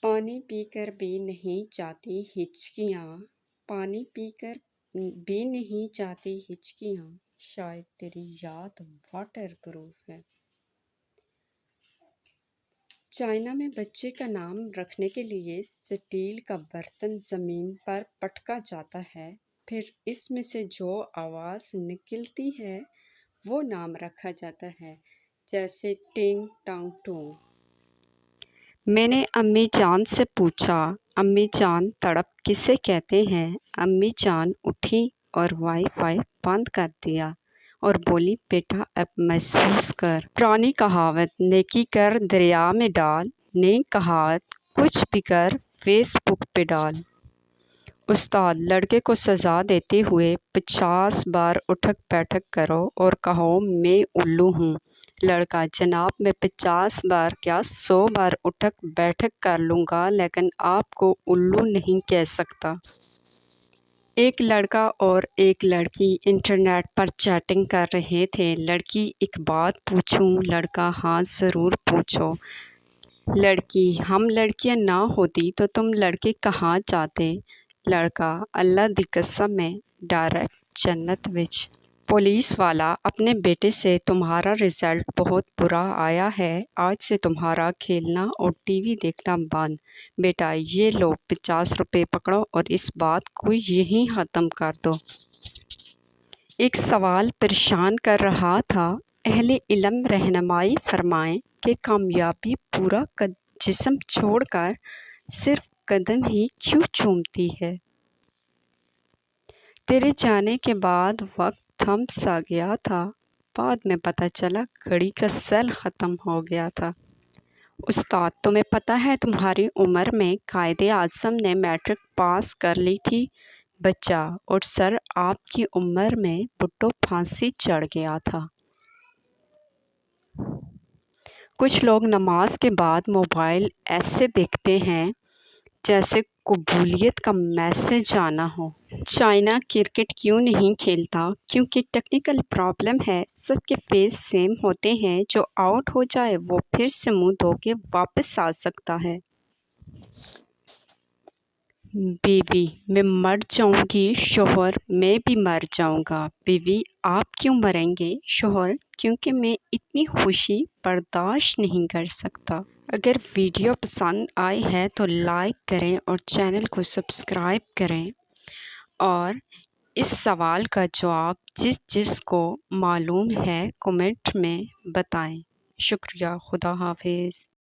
پانی پی کر بھی نہیں جاتی ہچکیاں، پانی پی کر بھی نہیں جاتی ہچکیاں، شاید تیری یاد واٹر پروف ہے۔ چائنا میں بچے کا نام رکھنے کے لیے سٹیل کا برتن زمین پر پٹکا جاتا ہے، پھر اس میں سے جو آواز نکلتی ہے وہ نام رکھا جاتا ہے، جیسے ٹینگ ٹانگ ٹونگ۔ میں نے امی جان سے پوچھا، امی جان تڑپ کسے کہتے ہیں؟ امی جان اٹھی اور وائی فائی بند کر دیا اور بولی، بیٹا اب محسوس کر۔ پرانی کہاوت، نیکی کر دریا میں ڈال، نئی کہاوت، کچھ بھی کر فیس بک پہ ڈال۔ استاد، لڑکے کو سزا دیتے ہوئے 50 بار اٹھک بیٹھک کرو اور کہو میں الو ہوں۔ لڑکا، جناب میں 50 بار کیا 100 بار اٹھک بیٹھک کر لوں گا لیکن آپ کو الو نہیں کہہ سکتا۔ ایک لڑکا اور ایک لڑکی انٹرنیٹ پر چیٹنگ کر رہے تھے۔ لڑکی، ایک بات پوچھوں؟ لڑکا، ہاں ضرور پوچھو۔ لڑکی، ہم لڑکیاں نہ ہوتی تو تم لڑکے کہاں جاتے؟ لڑکا، اللہ دی قسم میں ڈائریکٹ جنت وچ۔ پولیس والا، اپنے بیٹے سے تمہارا رزلٹ بہت برا آیا ہے، آج سے تمہارا کھیلنا اور ٹی وی دیکھنا بند۔ بیٹا، یہ لو 50 روپے پکڑو اور اس بات کو یہیں ختم کر دو۔ ایک سوال پریشان کر رہا تھا، اہل علم رہنمائی فرمائیں کہ کامیابی پورا جسم چھوڑ کر صرف قدم ہی کیوں چومتی ہے؟ تیرے جانے کے بعد وقت تھم سا گیا تھا، بعد میں پتہ چلا گھڑی کا سیل ختم ہو گیا تھا۔ استاد، تمہیں پتہ ہے تمہاری عمر میں قائد اعظم نے میٹرک پاس کر لی تھی؟ بچہ، اور سر آپ کی عمر میں بھٹو پھانسی چڑھ گیا تھا۔ کچھ لوگ نماز کے بعد موبائل ایسے دیکھتے ہیں جیسے قبولیت کا میسج آنا ہو۔ چائنا کرکٹ کیوں نہیں کھیلتا؟ کیونکہ ٹیکنیکل پرابلم ہے، سب کے فیس سیم ہوتے ہیں، جو آؤٹ ہو جائے وہ پھر سے منہ دھو کے واپس آ سکتا ہے۔ بیوی، میں مر جاؤں گی۔ شوہر، میں بھی مر جاؤں گا۔ بیوی، آپ کیوں مریں گے؟ شوہر، کیونکہ میں اتنی خوشی برداشت نہیں کر سکتا۔ اگر ویڈیو پسند آئی ہے تو لائک کریں اور چینل کو سبسکرائب کریں، اور اس سوال کا جواب جس جس کو معلوم ہے کمنٹ میں بتائیں۔ شکریہ، خدا حافظ۔